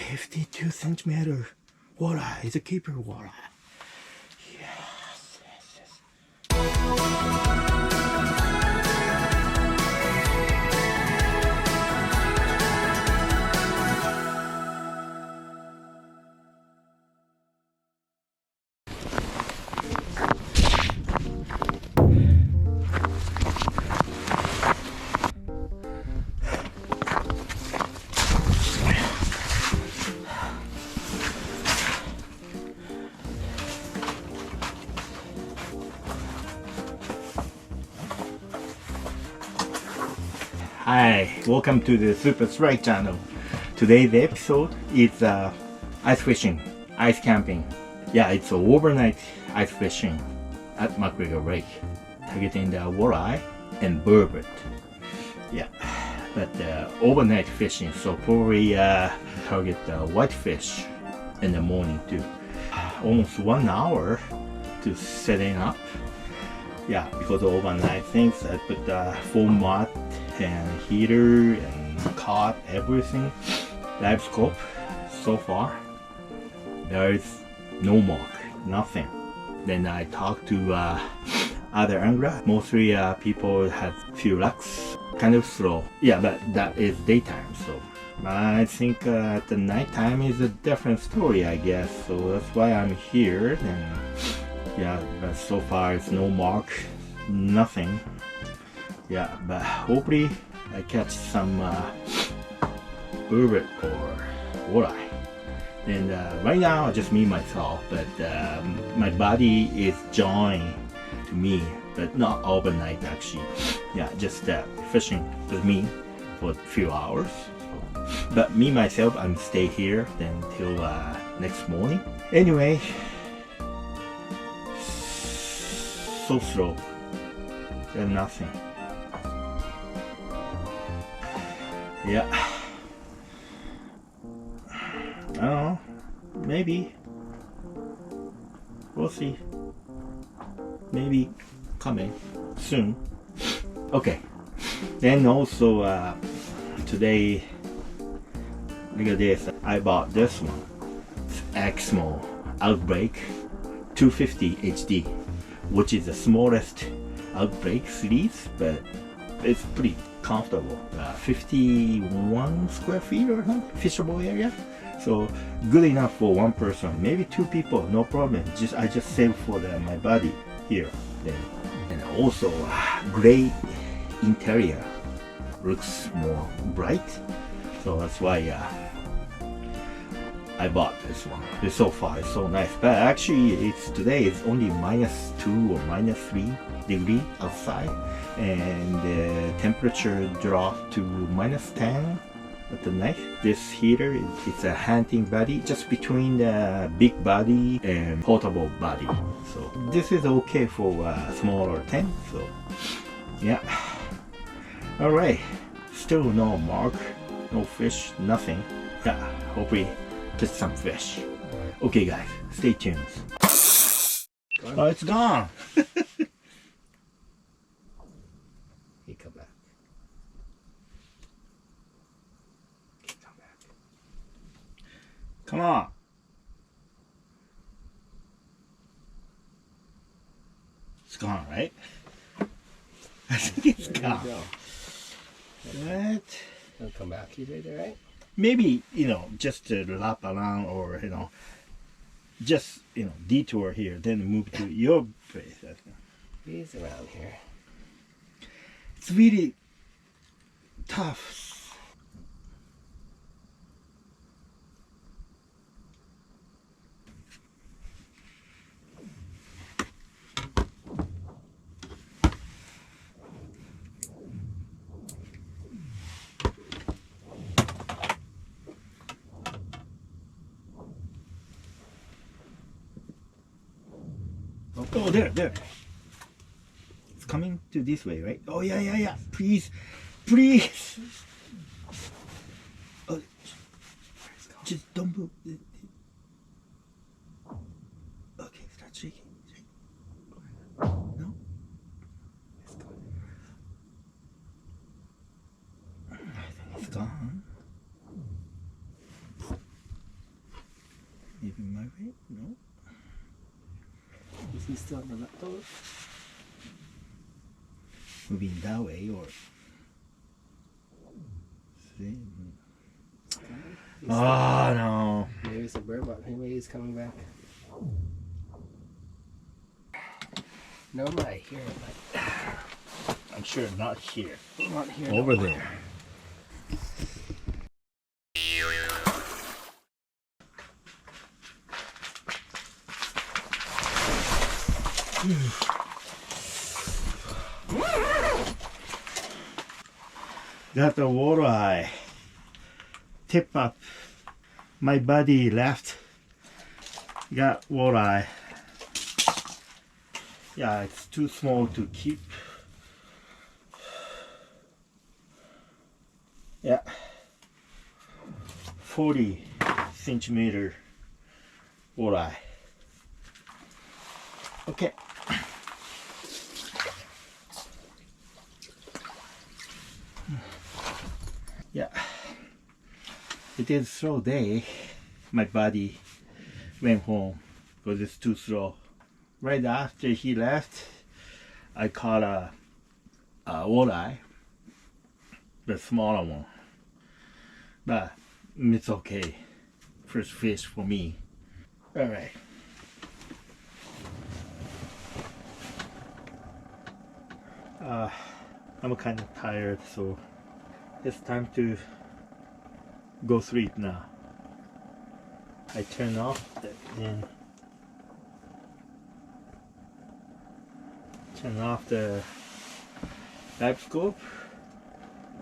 52 centimeter walleye. It's a keeper walleye. Yes, yes, yes. Hi, welcome to the Super Strike channel. Today's episode is ice fishing, ice camping. Yeah, it's overnight ice fishing at McGregor Lake, targeting the walleye and burbot. Yeah, but overnight fishing, so probably target the whitefish in the morning too. Almost 1 hour to setting up. Yeah, because of overnight things, I put full mat and heater and cot, everything. Live scope. So far, there is no mark, nothing. Then I talked to other angler. Mostly people had few lucks, kind of slow. Yeah, but that is daytime, so I think at the nighttime is a different story, I guess. So that's why I'm here. And yeah, but so far it's no mark, nothing. Yeah, but hopefully I catch some burbot or walleye. And right now just me myself, but my buddy is joining to me, but not overnight actually. Yeah, just fishing with me for a few hours. But me myself, I'm stay here until next morning. Anyway, so slow. There's nothing. Yeah. I don't know. Maybe. We'll see. Maybe coming soon. Okay. Then also today, look at this. I bought this one. It's Exmo Outbreak 250 HD, which is the smallest Outbreak series, but it's pretty comfortable. 51 square feet or something, fishable area. So good enough for one person, maybe two people, no problem. I just saved for my buddy here. Then, and also gray interior looks more bright. So that's why I bought this one. So far it's so nice, but actually today it's only -2 or -3 degrees outside, and the temperature dropped to -10 at the night. This heater it's a hunting body, just between the big body and portable body. So this is okay for smaller tent. So yeah. All right. Still no mark, no fish, nothing. Yeah. Hopefully catch some fish. Okay guys, stay tuned. Oh, it's gone. He come back. He come back. Come on. It's gone, right? I think it's gone. What? He'll come back. You did it, right? Maybe, just to lap around, or, just, detour here, then move to your place. He's around here. It's really tough. Oh, there. It's coming to this way, right? Oh, yeah. Please. Oh, just don't move. Okay, start shaking. No? It's gone. I think it's gone. In my way? No. Is he still on the leftover? Moving that way or. See? He's Oh no. Maybe it's a bird, but maybe he's coming back. No, I'm not here, but I'm sure not here. I'm not here. Over no. there. Got the water eye. Tip up. My body left. Got water eye. Yeah, it's too small to keep. Yeah. 40 centimeter water eye. Okay. Yeah, it is slow day. My body went home because it's too slow. Right after he left, I caught a walleye, the smaller one. But it's okay. First fish for me. All right. I'm kind of tired, so it's time to go sleep now. I turn off the live scope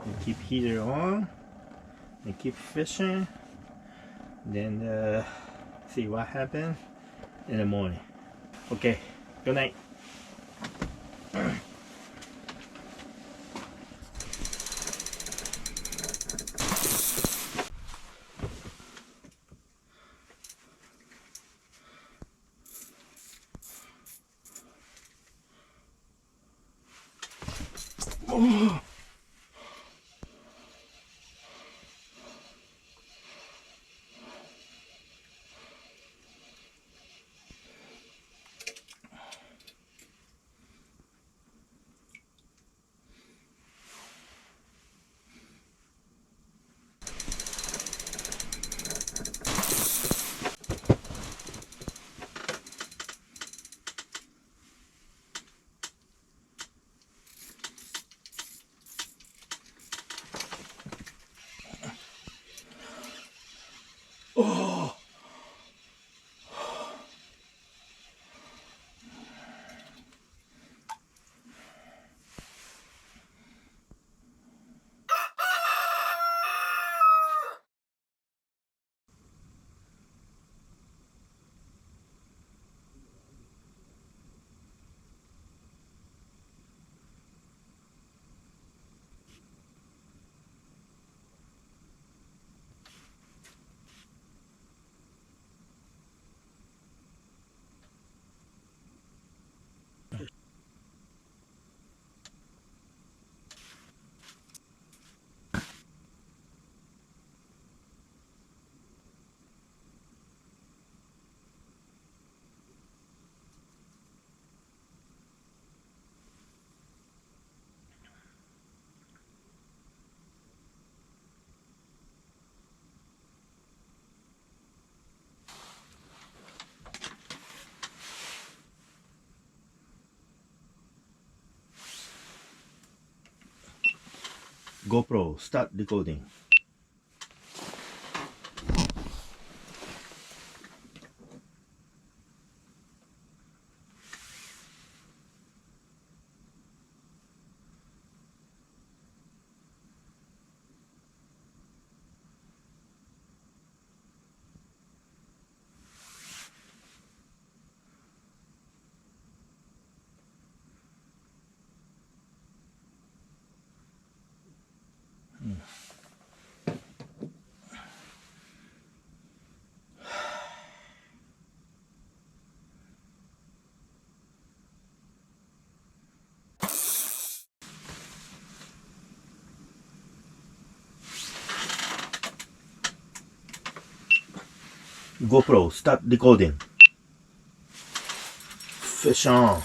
and keep heater on and keep fishing. Then see what happens in the morning. Okay, good night. Oh. Oh. GoPro, start recording. GoPro, start recording. Fish on.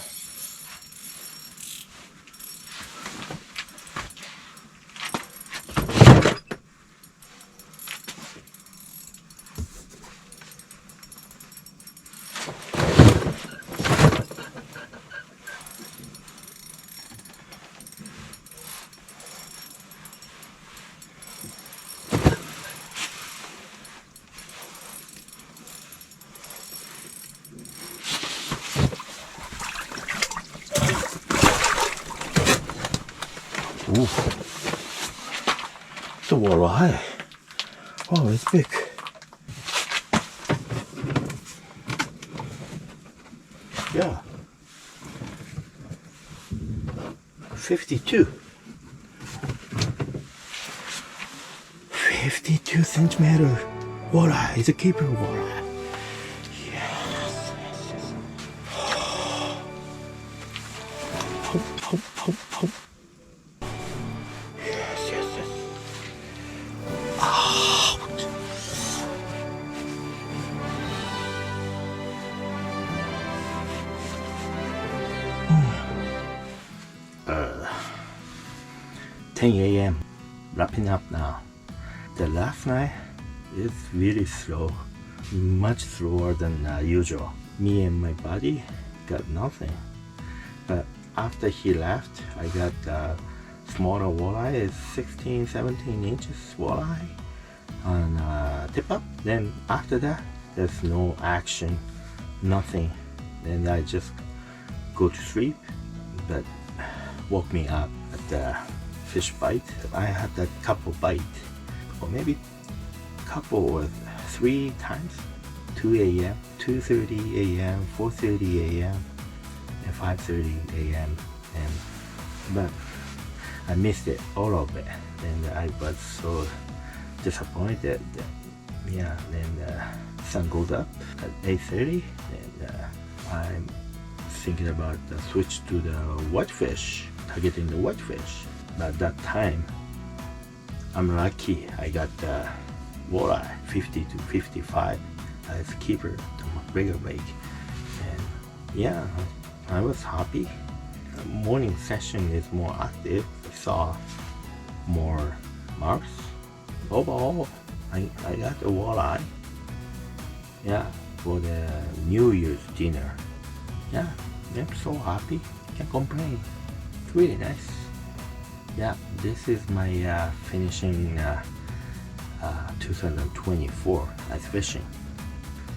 Ooh. It's a walleye. Oh, it's big. Yeah. 52. 52 centimeter walleye. It's a keeper walleye. Yes, yes, yes. Hop, hop, hop, hop. Yes, yes, yes. Out. Uh, 10 a.m. Wrapping up now. The last night is really slow, much slower than usual. Me and my buddy got nothing. But after he left, I got smaller walleye, is 16, 17 inches walleye on tip up. Then after that, there's no action, nothing. Then I just go to sleep, but woke me up at the fish bite. I had a couple bite, or maybe couple or 3 times, 2 a.m., 2:30 a.m., 4:30 a.m., and 5:30 a.m. But I missed it, all of it, and I was so disappointed. Yeah, then the sun goes up at 8:30, and I'm thinking about the switch to the whitefish, targeting the whitefish. But that time, I'm lucky I got the walleye 50 to 55 as keeper to McGregor Lake, and yeah, I was happy. The morning session is more active. I saw more marks. Overall, I got the walleye. Yeah, for the New Year's dinner. Yeah, I'm so happy. Can't complain. It's really nice. Yeah, this is my finishing 2024 ice fishing.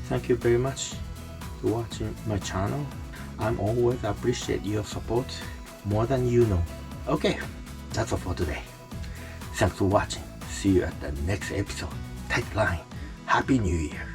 Thank you very much for watching my channel. I'm always appreciate your support more than you know. Okay, that's all for today. Thanks for watching. See you at the next episode. Tight line. Happy New Year.